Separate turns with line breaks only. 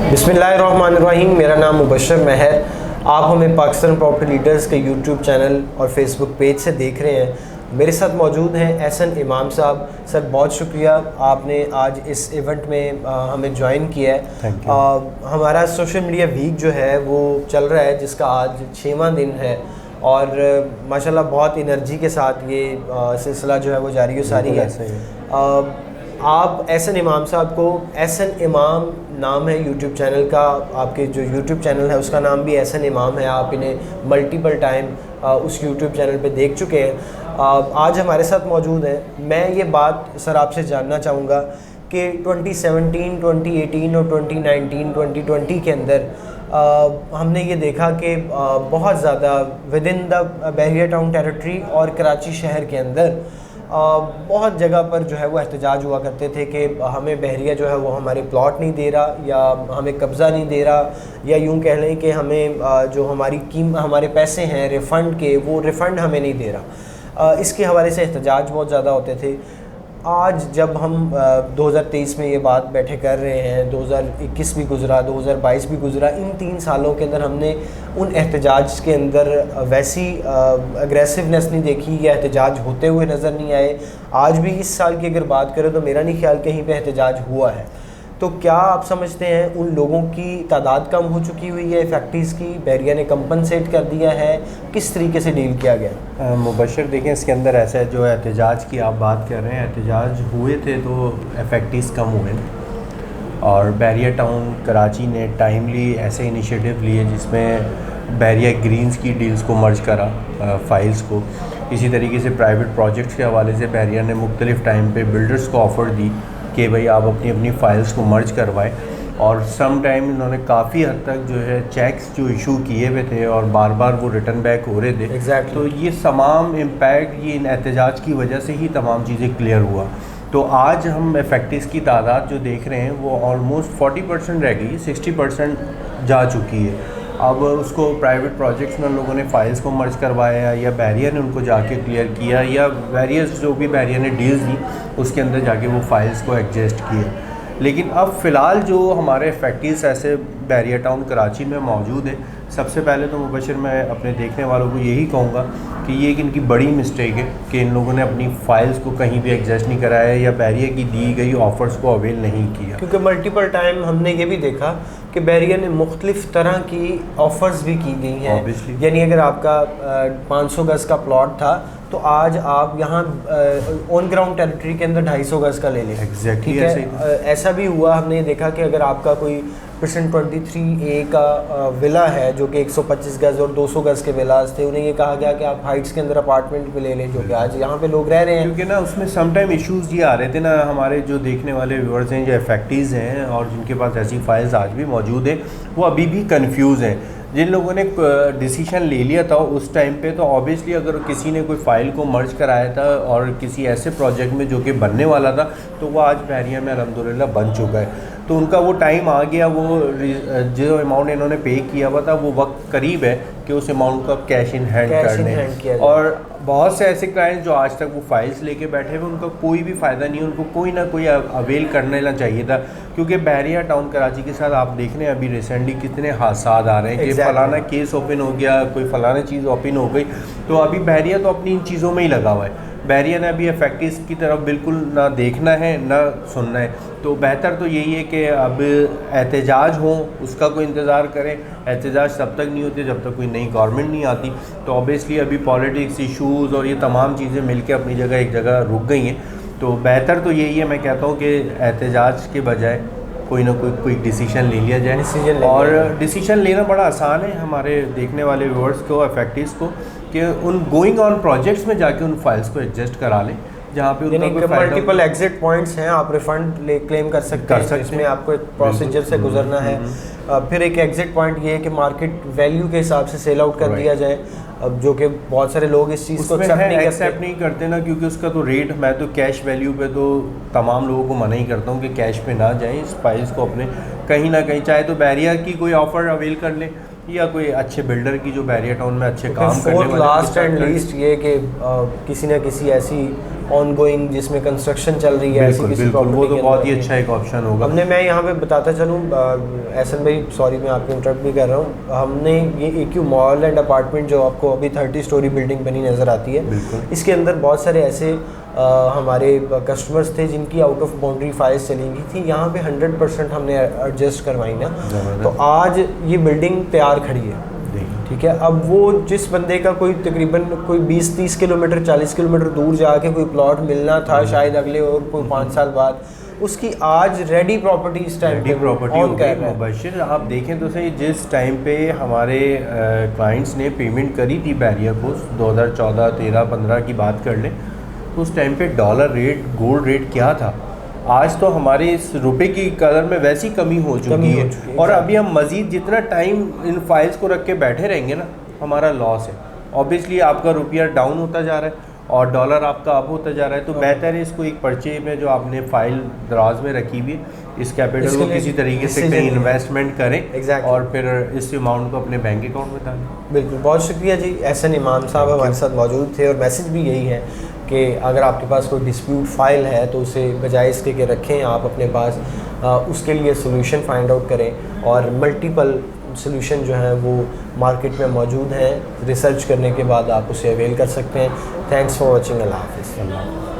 बिस्मिल्लाहिर्रहमानिर्रहीम। मेरा नाम मुबशर महर। आप हमें पाकिस्तान प्रॉपर्टी लीडर्स के यूट्यूब चैनल और फेसबुक पेज से देख रहे हैं। मेरे साथ मौजूद हैं एहसन इमाम साहब। सर बहुत शुक्रिया, आपने आज इस इवेंट में हमें ज्वाइन किया है। हमारा सोशल मीडिया वीक जो है वो चल रहा है, जिसका आज 6वां दिन है और माशाल्लाह बहुत एनर्जी के साथ ये सिलसिला जो है वो जारी सारी है। आप एहसन इमाम साहब को, एहसन इमाम नाम है यूट्यूब चैनल का, आपके जो यूट्यूब चैनल है उसका नाम भी एहसन इमाम है। आप इन्हें मल्टीपल टाइम उस यूट्यूब चैनल पे देख चुके हैं। आज हमारे साथ मौजूद हैं। मैं ये बात सर आपसे जानना चाहूँगा कि 2017, 2018 और 2019, 2020 के अंदर हमने ये देखा कि बहुत ज़्यादा with in the Bahria town territory और कराची शहर के अंदर बहुत जगह पर जो है वो एहतजाज हुआ करते थे कि हमें बहरिया जो है वो हमारे प्लॉट नहीं दे रहा, या हमें कब्ज़ा नहीं दे रहा, या यूँ कह लें कि हमें जो हमारे पैसे हैं रिफ़ंड के, वो रिफ़ंड हमें नहीं दे रहा। इसके हवाले से एहतजाज बहुत ज़्यादा होते थे। आज जब हम 2023 में ये बात बैठे कर रहे हैं, 2021 भी गुज़रा, 2022 भी गुज़रा, इन 3 सालों के अंदर हमने उन एहतजाज के अंदर वैसी अग्रेसिवनेस नहीं देखी या एहतजाज होते हुए नज़र नहीं आए। आज भी इस साल की अगर बात करें तो मेरा नहीं ख्याल कहीं पे एहतजाज हुआ है। तो क्या आप समझते हैं उन लोगों की तादाद कम हो चुकी हुई है, फैक्ट्रीज़ की, बहरिया ने कंपनसेट कर दिया है, किस तरीके से डील किया गया?
मुबशर देखें, इसके अंदर ऐसा है, जो एहतजाज की आप बात कर रहे हैं, एहतजाज हुए थे तो फैक्ट्रीज़ कम हुए और बहरिया टाउन कराची ने टाइमली ऐसे इनिशिएटिव लिए जिसमें बहरिया ग्रीन्स की डील्स को मर्ज करा, फाइल्स को। इसी तरीके से प्राइवेट प्रोजेक्ट्स के हवाले से बहरिया ने मुख्तलिफ़ टाइम पे बिल्डर्स को ऑफ़र दी कि भाई आप अपनी अपनी फ़ाइल्स को मर्ज करवाएं, और सम टाइम इन्होंने काफ़ी हद तक जो है चेक्स जो इशू किए हुए थे और बार बार वो रिटर्न बैक हो रहे थे।
Exactly.
तो ये तमाम इम्पैक्ट ये इन एहतजाज की वजह से ही तमाम चीज़ें क्लियर हुआ। तो आज हम फैक्ट्रीज़ की तादाद जो देख रहे हैं वो ऑलमोस्ट 40% रह गई, 60% जा चुकी है। अब उसको प्राइवेट प्रोजेक्ट्स में लोगों ने फ़ाइल्स को मर्ज करवाया, या बहरिया ने उनको जाके क्लियर किया, या वेरियस जो भी बहरिया ने डील्स दी उसके अंदर जाके वो फ़ाइल्स को एडजस्ट किए। लेकिन अब फ़िलहाल जो हमारे फैक्ट्रीज़ ऐसे बहरिया टाउन कराची में मौजूद है, सबसे पहले तो मुबशर मैं अपने देखने वालों को यही कहूँगा कि ये एक इनकी बड़ी मिस्टेक है कि इन लोगों ने अपनी फ़ाइल्स को कहीं भी एडजस्ट नहीं कराया या बहरिया की दी गई ऑफ़र्स को अवेल नहीं किया।
क्योंकि मल्टीपल टाइम हमने ये भी देखा कि बहरिया ने मुख्तलिफ़ तरह की ऑफ़र्स भी की गई हैं। यानी अगर आपका 500 गज़ का प्लॉट था तो आज आप यहाँ ऑन ग्राउंड टेरिटरी के अंदर 250 गज़ का ले लें।
एग्जैक्टली
ऐसा भी हुआ। हमने देखा कि अगर आपका कोई % 23A का विला है जो कि 125 गज़ और 200 गज़ के विलास थे, उन्हें ये कहा गया कि आप हाइट्स के अंदर अपार्टमेंट पे ले लें, जो कि आज यहाँ पे लोग रह रहे हैं।
क्योंकि ना उसमें सम टाइम इशूज़ ये आ रहे थे ना, हमारे जो देखने वाले व्यूअर्स हैं, जो फैक्ट्रीज़ हैं और जिनके पास ऐसी फाइल्स आज भी मौजूद हैं, वो अभी भी कंफ्यूज हैं। जिन लोगों ने डिसीजन ले लिया था उस टाइम पे, तो ऑब्वियसली अगर किसी ने कोई फ़ाइल को मर्ज कराया था और किसी ऐसे प्रोजेक्ट में जो कि बनने वाला था, तो वो आज बहरिया में अल्हम्दुलिल्लाह बन चुका है। तो उनका वो टाइम आ गया, वो जो अमाउंट इन्होंने पे किया हुआ था वो वक्त करीब है कि उस अमाउंट को कैश इन हैंड करने। और बहुत से ऐसे क्लाइंट्स जो आज तक वो फाइल्स लेके बैठे हुए, उनका कोई भी फ़ायदा नहीं है, उनको कोई ना कोई अवेल कर लेना चाहिए था। क्योंकि बहरिया टाउन कराची के साथ आप देख रहे हैं अभी रिसेंटली कितने हादसा आ रहे हैं कि फ़लाना केस ओपन हो गया, कोई फ़लाना चीज़ ओपन हो गई। तो अभी बहरिया तो अपनी इन चीज़ों में ही लगा हुआ है। बहरिया ने अभी फैक्ट्रीज़ की तरफ बिल्कुल ना देखना है ना सुनना है। तो बेहतर तो यही है कि अब एहतजाज हो, उसका कोई इंतज़ार करें। एहतजाज तब तक नहीं होते जब तक कोई नई गवर्नमेंट नहीं आती। तो ऑब्वियसली अभी पॉलिटिक्स इशूज़ और ये तमाम चीज़ें मिलकर अपनी जगह एक जगह रुक गई हैं। तो बेहतर तो यही है, मैं कहता हूँ कि एहतजाज के बजाय कोई ना कोई डिसीजन ले लिया जाए। और डिसीजन लेना बड़ा आसान है हमारे देखने वाले व्यूअर्स को, फैक्ट्रीज़ को, कि उन गोइंग ऑन प्रोजेक्ट्स में जाके उन फाइल्स को एडजस्ट करा लें जहाँ पे उनका
मल्टीपल एग्जिट पॉइंट्स हैं। आप रिफंड क्लेम कर सकते हैं, इसमें आपको एक प्रोसीजर से गुजरना है। फिर एक एग्जिट पॉइंट ये है कि मार्केट वैल्यू के हिसाब से सेल आउट कर दिया जाए, अब जो कि बहुत सारे लोग इस चीज़ को एक्सेप्ट
नहीं करते ना, क्योंकि उसका तो रेट, मैं तो कैश वैल्यू पे तो तमाम लोगों को मना ही करता हूँ कि कैश पे ना जाएं, इस फाइल्स को अपने कहीं ना कहीं, चाहे तो बहरिया की कोई ऑफ़र अवेल कर लें या कोई अच्छे बिल्डर की जो बैरियर टाउन में अच्छे काम करने
फोर्थ
वाले
लास्ट
उनके साथ
एंड
करें।
लीस्ट ये कि किसी न किसी ऐसी ऑनगोइंग जिसमें कंस्ट्रक्शन चल रही है ऐसी
बिल्कुल
किसी
बिल्कुल, वो
property
तो
के
बहुत
अंदर
ही
भी।
अच्छा एक ऑप्शन होगा।
हमने, मैं यहाँ पे बताता चलूँ एहसन भाई, सॉरी मैं आपको इंटरप्ट भी कर रहा हूँ, हमने ये AQ मॉल एंड अपार्टमेंट जो आपको अभी 30 स्टोरी बिल्डिंग बनी नज़र आती है,
बिल्कुल।
इसके अंदर बहुत सारे ऐसे हमारे कस्टमर्स थे जिनकी आउट ऑफ बाउंड्री फाइल्स चली गई थी, यहाँ पे 100% हमने एडजस्ट करवाई ना, तो आज ये बिल्डिंग तैयार खड़ी है। ठीक है, अब वो जिस बंदे का कोई तकरीबन कोई 20-30 किलोमीटर 40 किलोमीटर दूर जाके कोई प्लॉट मिलना था शायद अगले और कोई 5 साल बाद, उसकी आज रेडी प्रॉपर्टी इस टाइम पे
प्रॉपर्टी
ऑन
हो
कर
गई।
रहा है।
मुबशिर, आप देखें तो सही, जिस टाइम पे हमारे क्लाइंट्स ने पेमेंट करी थी बैरियर को, 2014, 13, 15 की बात कर लें, तो उस टाइम पे डॉलर रेट, गोल्ड रेट क्या था। आज तो हमारे इस रुपए की कदर में वैसी कमी हो चुकी है, और अभी हम मज़ीद जितना टाइम इन फाइल्स को रख के बैठे रहेंगे ना, हमारा लॉस है। ऑब्वियसली आपका रुपया डाउन होता जा रहा है और डॉलर आपका अप होता जा रहा है, तो बेहतर है इसको एक पर्चे में जो आपने फाइल दराज में रखी हुई है, इस कैपिटल को किसी तरीके से कहीं इन्वेस्टमेंट करें और फिर इस अमाउंट को अपने बैंक अकाउंट में डालें।
बिल्कुल, बहुत शुक्रिया जी। एहसन इमाम साहब हमारे साथ मौजूद थे, और मैसेज भी यही है कि अगर आपके पास कोई डिस्प्यूट फाइल है तो उसे बजाय इसके के रखें आप अपने पास, उसके लिए सोल्यूशन फाइंड आउट करें, और मल्टीपल सोल्यूशन जो हैं वो मार्केट में मौजूद हैं, रिसर्च करने के बाद आप उसे अवेल कर सकते हैं। Thanks for watching. अल्लाह हाफ़िज़।